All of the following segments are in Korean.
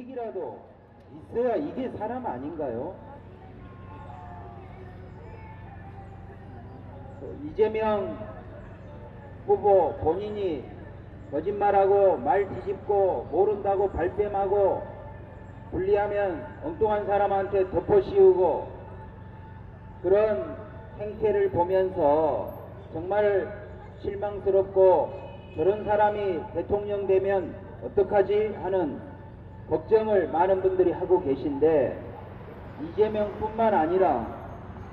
대책이라도 있어야 이게 사람 아닌가요? 이재명 후보 본인이 거짓말하고 말 뒤집고 모른다고 발뺌하고 불리하면 엉뚱한 사람한테 덮어씌우고 그런 행태를 보면서 정말 실망스럽고 저런 사람이 대통령 되면 어떡하지 하는 걱정을 많은 분들이 하고 계신데 이재명뿐만 아니라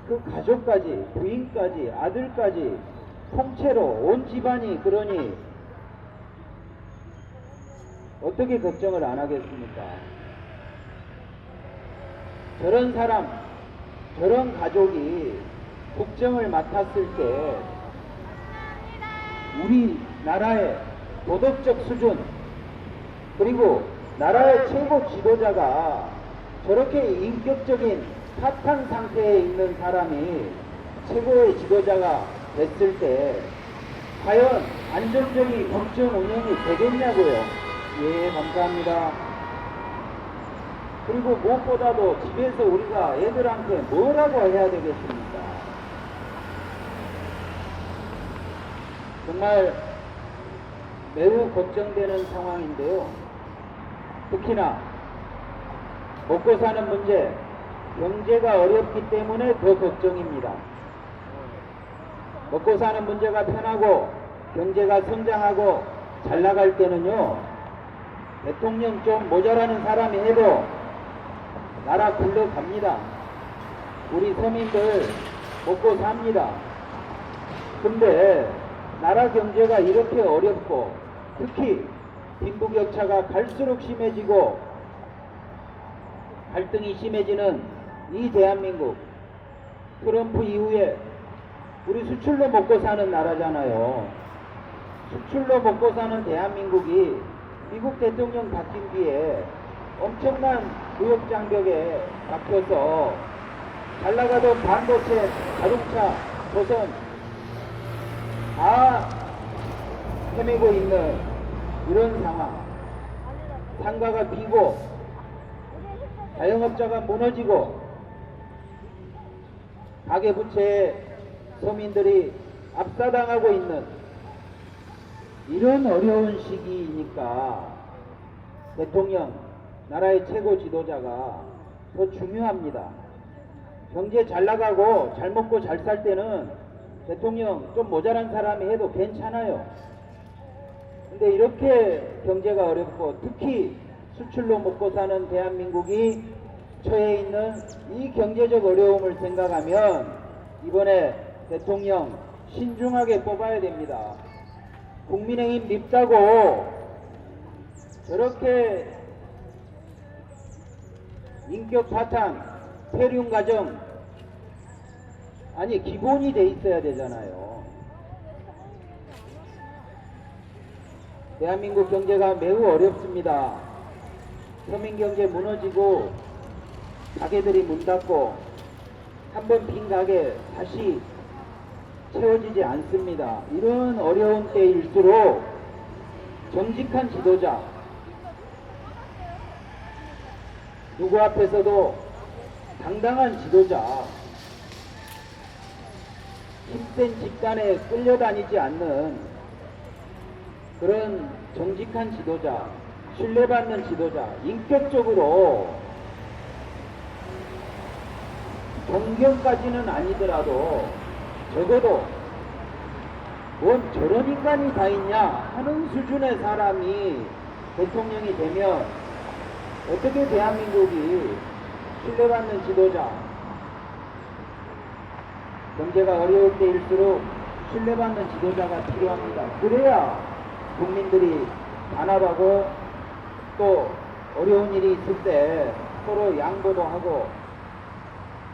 그 가족까지 부인까지 아들까지 통째로 온 집안이 그러니 어떻게 걱정을 안 하겠습니까? 저런 사람 저런 가족이 국정을 맡았을 때 우리나라의 도덕적 수준 그리고 나라의 최고 지도자가 저렇게 인격적인 파탄 상태에 있는 사람이 최고의 지도자가 됐을 때 과연 안정적인 국정 운영이 되겠냐고요. 예, 감사합니다. 그리고 무엇보다도 집에서 우리가 애들한테 뭐라고 해야 되겠습니까? 정말 매우 걱정되는 상황인데요. 특히나 먹고 사는 문제, 경제가 어렵기 때문에 더 걱정입니다. 먹고 사는 문제가 편하고 경제가 성장하고 잘 나갈 때는요, 대통령 좀 모자라는 사람이 해도 나라 굴러갑니다. 우리 서민들 먹고 삽니다. 근데 나라 경제가 이렇게 어렵고 특히 빈부격차가 갈수록 심해지고 갈등이 심해지는 이 대한민국, 트럼프 이후에 우리 수출로 먹고 사는 나라잖아요. 수출로 먹고 사는 대한민국이 미국 대통령 바뀐 뒤에 엄청난 무역 장벽에 막혀서 잘 나가던 반도체, 자동차, 조선 다 헤매고 있는 이런 상황. 상가가 비고 자영업자가 무너지고 가계부채에 서민들이 압사당하고 있는 이런 어려운 시기이니까 대통령, 나라의 최고 지도자가 더 중요합니다. 경제 잘 나가고 잘 먹고 잘 살 때는 대통령 좀 모자란 사람이 해도 괜찮아요. 근데 이렇게 경제가 어렵고 특히 수출로 먹고 사는 대한민국이 처해 있는 이 경제적 어려움을 생각하면 이번에 대통령 신중하게 뽑아야 됩니다. 국민의힘 밉다고 저렇게 인격 파탄, 폐륜 가정 아니 기본이 돼 있어야 되잖아요. 대한민국 경제가 매우 어렵습니다. 서민 경제 무너지고 가게들이 문 닫고 한 번 빈 가게 다시 채워지지 않습니다. 이런 어려운 때일수록 정직한 지도자, 누구 앞에서도 당당한 지도자, 힘센 집단에 끌려다니지 않는 그런 정직한 지도자, 신뢰받는 지도자, 인격적으로 존경까지는 아니더라도 적어도 뭔 저런 인간이 다 있냐 하는 수준의 사람이 대통령이 되면 어떻게 대한민국이 신뢰받는 지도자, 경제가 어려울 때일수록 신뢰받는 지도자가 필요합니다. 그래야 국민들이 단합하고 또 어려운 일이 있을 때 서로 양보도 하고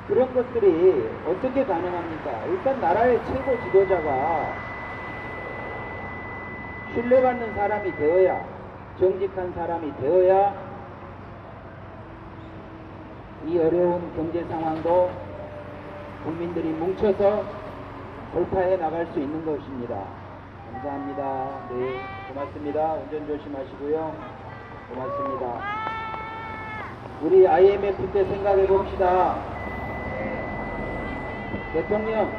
그런 것들이 어떻게 가능합니까? 일단 나라의 최고 지도자가 신뢰받는 사람이 되어야, 정직한 사람이 되어야 이 어려운 경제 상황도 국민들이 뭉쳐서 돌파해 나갈 수 있는 것입니다. 감사합니다. 네, 고맙습니다. 운전 조심하시고요. 고맙습니다. 우리 IMF 때 생각해 봅시다. 대통령,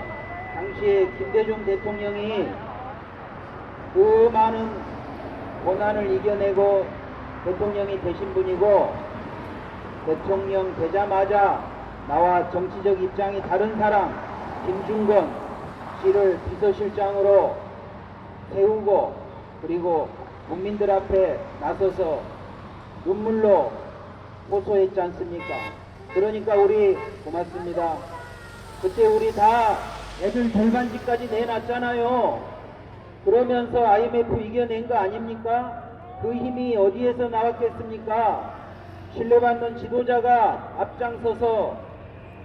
당시에 김대중 대통령이 그 많은 고난을 이겨내고 대통령이 되신 분이고, 대통령 되자마자 나와 정치적 입장이 다른 사람 김중건 씨를 비서실장으로 세우고, 그리고 국민들 앞에 나서서 눈물로 호소했지 않습니까? 그러니까 우리 고맙습니다. 그때 우리 다 애들 절반지까지 내놨잖아요. 그러면서 IMF 이겨낸 거 아닙니까? 그 힘이 어디에서 나왔겠습니까? 신뢰받는 지도자가 앞장서서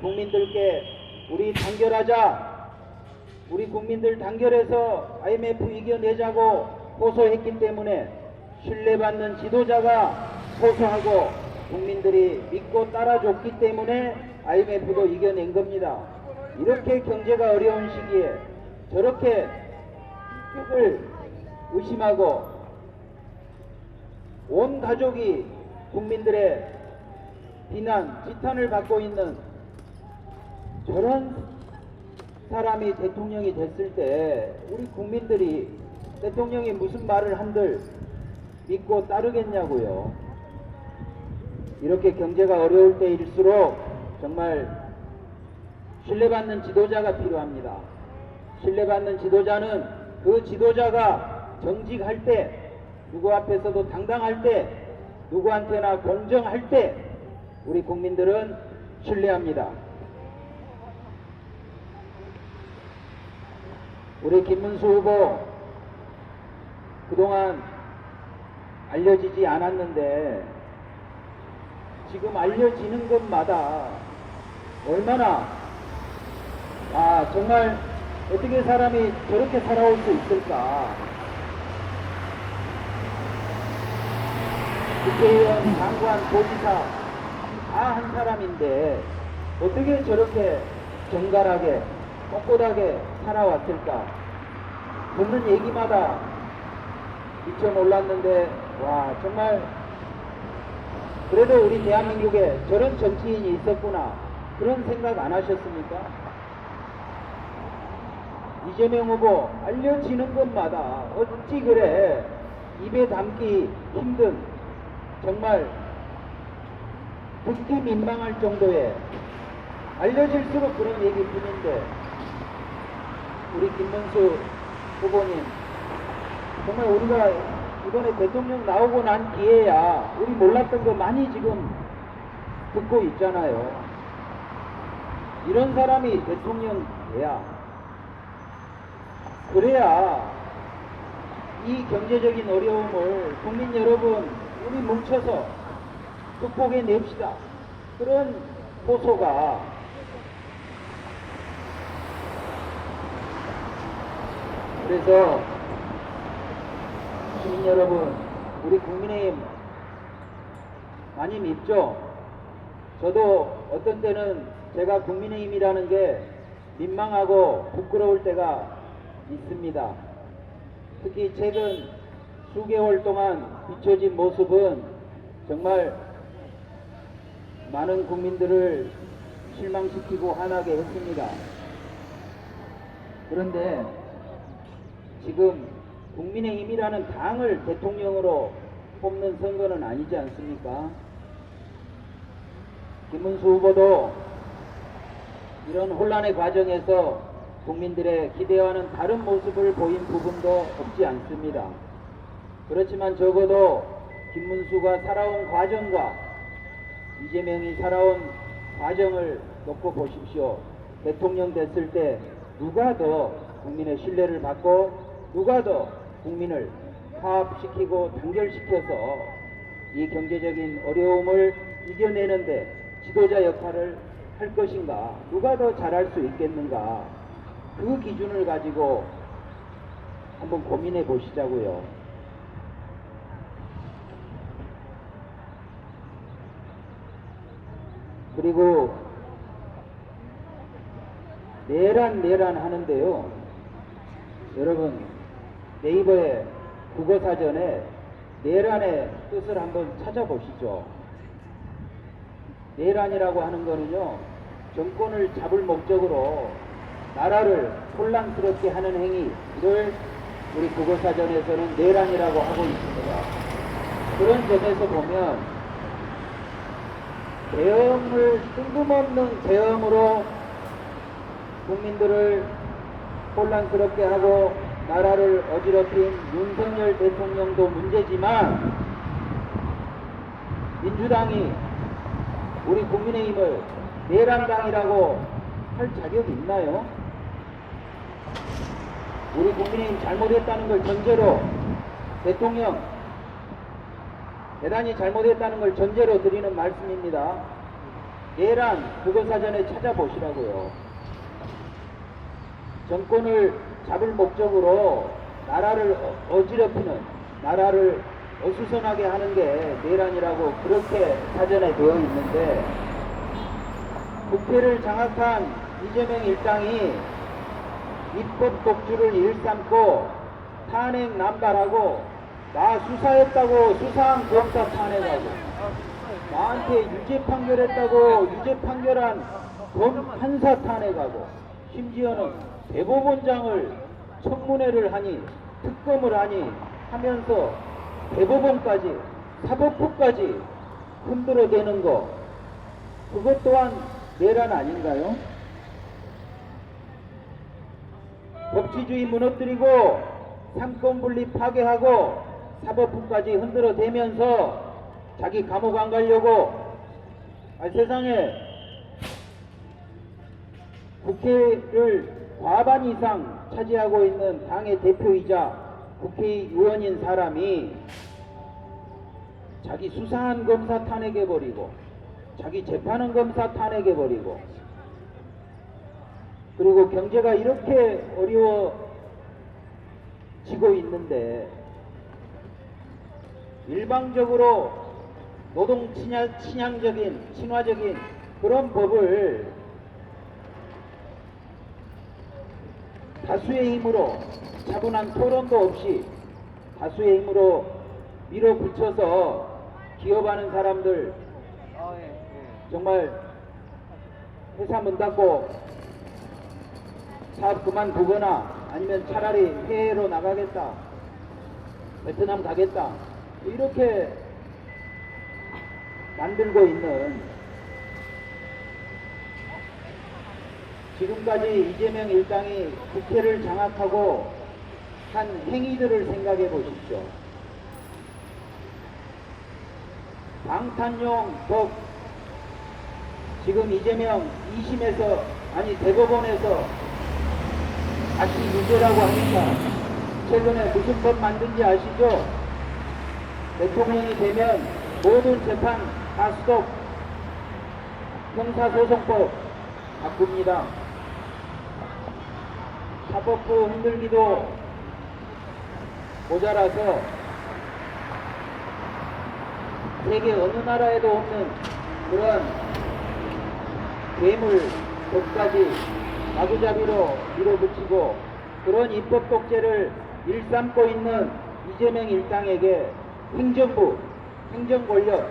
국민들께 우리 단결하자, 우리 국민들 단결해서 IMF 이겨내자고 호소했기 때문에 신뢰받는 지도자가 호소하고 국민들이 믿고 따라줬기 때문에 IMF도 이겨낸 겁니다. 이렇게 경제가 어려운 시기에 저렇게 국격을 의심하고 온 가족이 국민들의 비난, 지탄을 받고 있는 저런 사람이 대통령이 됐을 때 우리 국민들이 대통령이 무슨 말을 한들 믿고 따르겠냐고요. 이렇게 경제가 어려울 때일수록 정말 신뢰받는 지도자가 필요합니다. 신뢰받는 지도자는 그 지도자가 정직할 때, 누구 앞에서도 당당할 때, 누구한테나 공정할 때 우리 국민들은 신뢰합니다. 우리 김문수 후보 그동안 알려지지 않았는데 지금 알려지는 것마다 얼마나 정말 어떻게 사람이 저렇게 살아올 수 있을까. 국회의원, 장관, 도지사 다 한 사람인데 어떻게 저렇게 정갈하게 꼿꼿하게 살아왔을까. 듣는 얘기마다 미쳐 놀랐는데 와, 정말 그래도 우리 대한민국에 저런 정치인이 있었구나, 그런 생각 안 하셨습니까? 이재명 후보 알려지는 것마다 어찌 그래 입에 담기 힘든, 정말 듣기 민망할 정도의, 알려질수록 그런 얘기뿐인데 우리 김문수 후보님 정말 우리가 이번에 대통령 나오고 난 뒤에야 우리 몰랐던 거 많이 지금 듣고 있잖아요. 이런 사람이 대통령 돼야, 그래야 이 경제적인 어려움을 국민 여러분 우리 뭉쳐서 극복해냅시다, 그런 호소가 그래서 시민 여러분, 우리 국민의힘 많이 밉죠? 저도 어떤 때는 제가 국민의힘이라는 게 민망하고 부끄러울 때가 있습니다. 특히 최근 수개월 동안 비춰진 모습은 정말 많은 국민들을 실망시키고 화나게 했습니다. 그런데 지금 국민의힘이라는 당을 대통령으로 뽑는 선거는 아니지 않습니까? 김문수 후보도 이런 혼란의 과정에서 국민들의 기대와는 다른 모습을 보인 부분도 없지 않습니다. 그렇지만 적어도 김문수가 살아온 과정과 이재명이 살아온 과정을 놓고 보십시오. 대통령 됐을 때 누가 더 국민의 신뢰를 받고 누가 더 국민을 화합시키고 단결시켜서 이 경제적인 어려움을 이겨내는데 지도자 역할을 할 것인가, 누가 더 잘할 수 있겠는가, 그 기준을 가지고 한번 고민해 보시자고요. 그리고 내란 하는데요, 여러분 네이버에 국어사전에 내란의 뜻을 한번 찾아보시죠. 내란이라고 하는 거는요, 정권을 잡을 목적으로 나라를 혼란스럽게 하는 행위를 우리 국어사전에서는 내란이라고 하고 있습니다. 그런 점에서 보면 계엄을, 뜬금없는 계엄으로 국민들을 혼란스럽게 하고 나라를 어지럽힌 윤석열 대통령도 문제지만, 민주당이 우리 국민의힘을 내란당이라고 할 자격이 있나요? 우리 국민의힘 잘못했다는 걸 전제로, 대통령 대단히 잘못했다는 걸 전제로 드리는 말씀입니다. 내란 국어사전에 찾아보시라고요. 정권을 잡을 목적으로 나라를 어지럽히는, 나라를 어수선하게 하는 게 내란이라고 그렇게 사전에 되어 있는데, 국회를 장악한 이재명 일당이 입법 독주를 일삼고 탄핵 남발하고, 나 수사했다고 수사한 검사 탄핵하고, 나한테 유죄 판결했다고 유죄 판결한 판사 탄핵하고, 심지어는 대법원장을 청문회를 하니, 특검을 하니 하면서 대법원까지, 사법부까지 흔들어대는 거, 그것 또한 내란 아닌가요? 법치주의 무너뜨리고 삼권분리 파괴하고 사법부까지 흔들어대면서 자기 감옥 안 가려고, 세상에 국회를 과반 이상 차지하고 있는 당의 대표이자 국회의원인 사람이 자기 수사한 검사 탄핵해버리고, 자기 재판한 검사 탄핵해버리고, 그리고 경제가 이렇게 어려워지고 있는데 일방적으로 노동 친화적인 그런 법을 다수의 힘으로, 차분한 토론도 없이 다수의 힘으로 밀어붙여서 기업하는 사람들 정말 회사 문 닫고 사업 그만두거나 아니면 차라리 해외로 나가겠다, 베트남 가겠다, 이렇게 만들고 있는, 지금까지 이재명 일당이 국회를 장악하고 한 행위들을 생각해 보십시오. 방탄용 법, 지금 이재명 2심에서, 아니 대법원에서 다시 유죄라고 하니까 최근에 무슨 법 만든지 아시죠? 대통령이 되면 모든 재판 다 스톱, 형사소송법 바꿉니다. 사법부 흔들기도 모자라서 세계 어느 나라에도 없는 그런 괴물 법까지 마구잡이로 밀어붙이고, 그런 입법 독재를 일삼고 있는 이재명 일당에게 행정부, 행정권력,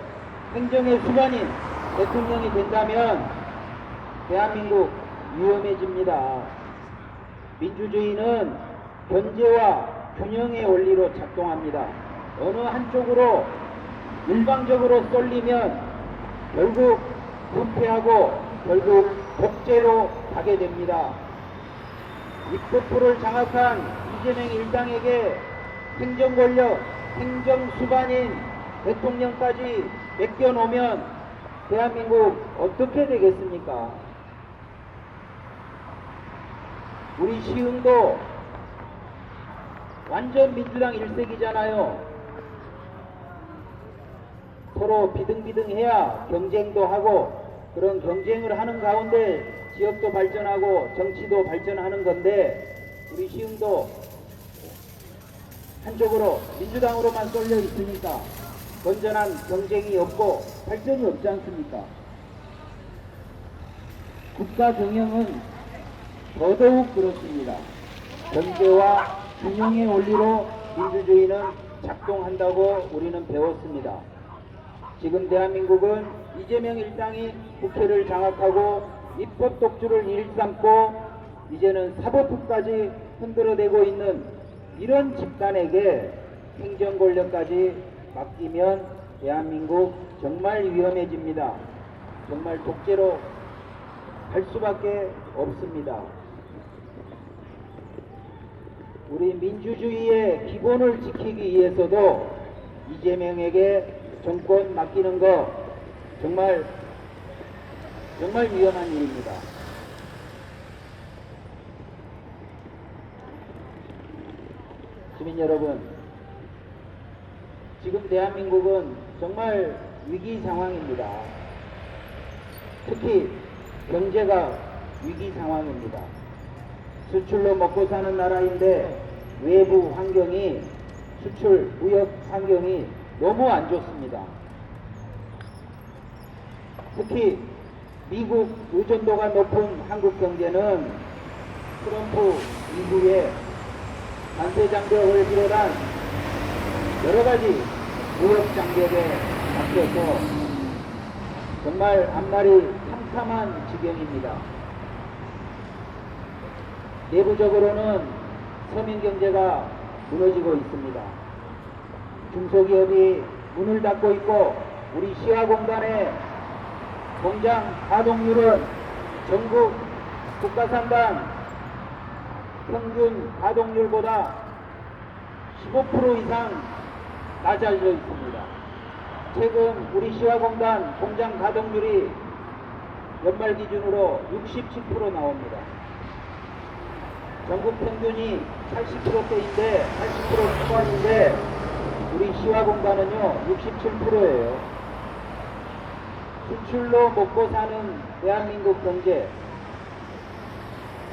행정의 수반인 대통령이 된다면 대한민국 위험해집니다. 민주주의는 견제와 균형의 원리로 작동합니다. 어느 한쪽으로 일방적으로 쏠리면 결국 분패하고 결국 독재로 가게 됩니다. 입법부를 장악한 이재명 일당에게 행정권력, 행정수반인 대통령까지 맡겨놓으면 대한민국 어떻게 되겠습니까? 우리 시흥도 완전 민주당 일색이잖아요. 서로 비등비등해야 경쟁도 하고, 그런 경쟁을 하는 가운데 지역도 발전하고 정치도 발전하는 건데, 우리 시흥도 한쪽으로 민주당으로만 쏠려 있으니까 건전한 경쟁이 없고 발전이 없지 않습니까? 국가 경영은 더더욱 그렇습니다. 경제와 균형의 원리로 민주주의는 작동한다고 우리는 배웠습니다. 지금 대한민국은 이재명 일당이 국회를 장악하고 입법 독주를 일삼고 이제는 사법부까지 흔들어대고 있는 이런 집단에게 행정 권력까지 맡기면 대한민국 정말 위험해집니다. 정말 독재로 갈 수밖에 없습니다. 우리 민주주의의 기본을 지키기 위해서도 이재명에게 정권 맡기는 거 정말 위험한 일입니다. 시민 여러분, 지금 대한민국은 정말 위기 상황입니다. 특히 경제가 위기 상황입니다. 수출로 먹고 사는 나라인데 외부 환경이, 수출 무역 환경이 너무 안 좋습니다. 특히 미국 의존도가 높은 한국 경제는 트럼프 이후에 관세 장벽을 비롯한 여러 가지 무역 장벽에 잡혀서 정말 앞날이 캄캄한 지경입니다. 내부적으로는 서민 경제가 무너지고 있습니다. 중소기업이 문을 닫고 있고 우리 시화공단의 공장 가동률은 전국 국가산단 평균 가동률보다 15% 이상 낮아져 있습니다. 최근 우리 시화공단 공장 가동률이 연말 기준으로 67% 나옵니다. 전국 평균이 80%대인데 80% 초반인데 우리 시화공단은요 67%예요. 수출로 먹고 사는 대한민국 경제,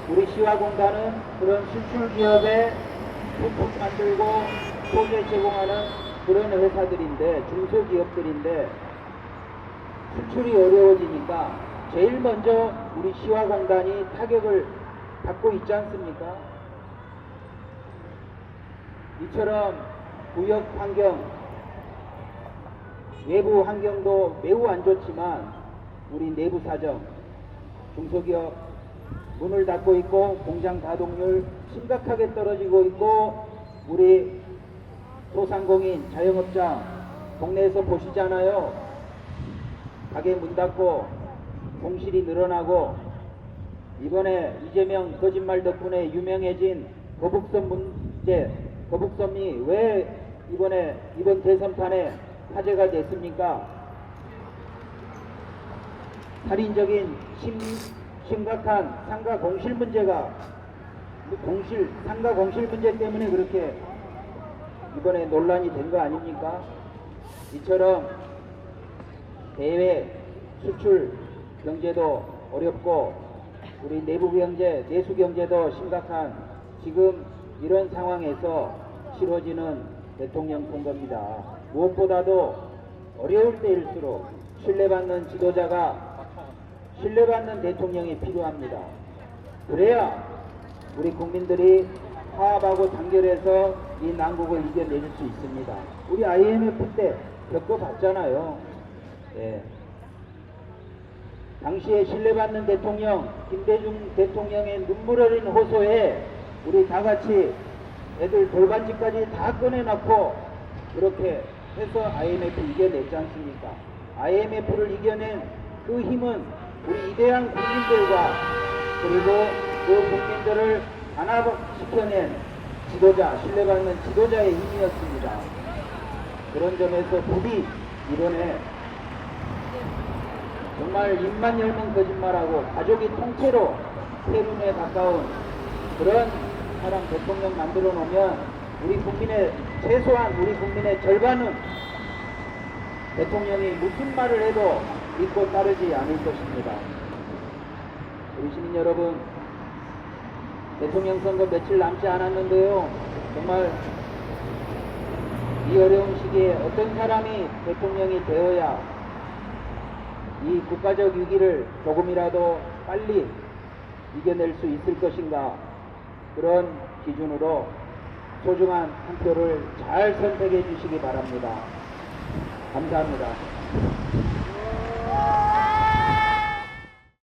우리 시화공단은 그런 수출 기업에 부품 만들고 소재 제공하는 그런 회사들인데, 중소기업들인데 수출이 어려워지니까 제일 먼저 우리 시화공단이 타격을 받고 있지 않습니까? 이처럼 무역 환경, 외부 환경도 매우 안 좋지만 우리 내부 사정, 중소기업 문을 닫고 있고 공장 가동률 심각하게 떨어지고 있고 우리 소상공인, 자영업자 동네에서 보시잖아요. 가게 문 닫고 공실이 늘어나고 이번에 이재명 거짓말 덕분에 유명해진 거북선 문제, 거북선이 왜 이번 대선판에 화제가 됐습니까? 살인적인 심각한 상가 공실 문제가 상가 공실 문제 때문에 그렇게 이번에 논란이 된 거 아닙니까? 이처럼 대외 수출 경제도 어렵고 우리 내부 경제, 내수 경제도 심각한 지금 이런 상황에서 치러지는 대통령 선거입니다. 무엇보다도 어려울 때일수록 신뢰받는 지도자가, 신뢰받는 대통령이 필요합니다. 그래야 우리 국민들이 화합하고 단결해서 이 난국을 이겨낼 수 있습니다. 우리 IMF 때 겪어봤잖아요. 예. 당시에 신뢰받는 대통령 김대중 대통령의 눈물 어린 호소에 우리 다같이 애들 돌반지까지 다 꺼내놓고 그렇게 해서 IMF 이겨냈지 않습니까? IMF를 이겨낸 그 힘은 우리 위대한 국민들과 그리고 그 국민들을 단합시켜낸 지도자, 신뢰받는 지도자의 힘이었습니다. 그런 점에서 부디 이번에 정말 입만 열면 거짓말하고 가족이 통째로 폐륜에 가까운 그런 사람 대통령 만들어 놓으면 우리 국민의, 최소한 우리 국민의 절반은 대통령이 무슨 말을 해도 믿고 따르지 않을 것입니다. 우리 시민 여러분, 대통령 선거 며칠 남지 않았는데요. 정말 이 어려운 시기에 어떤 사람이 대통령이 되어야 이 국가적 위기를 조금이라도 빨리 이겨낼 수 있을 것인가, 그런 기준으로 소중한 한 표를 잘 선택해 주시기 바랍니다. 감사합니다.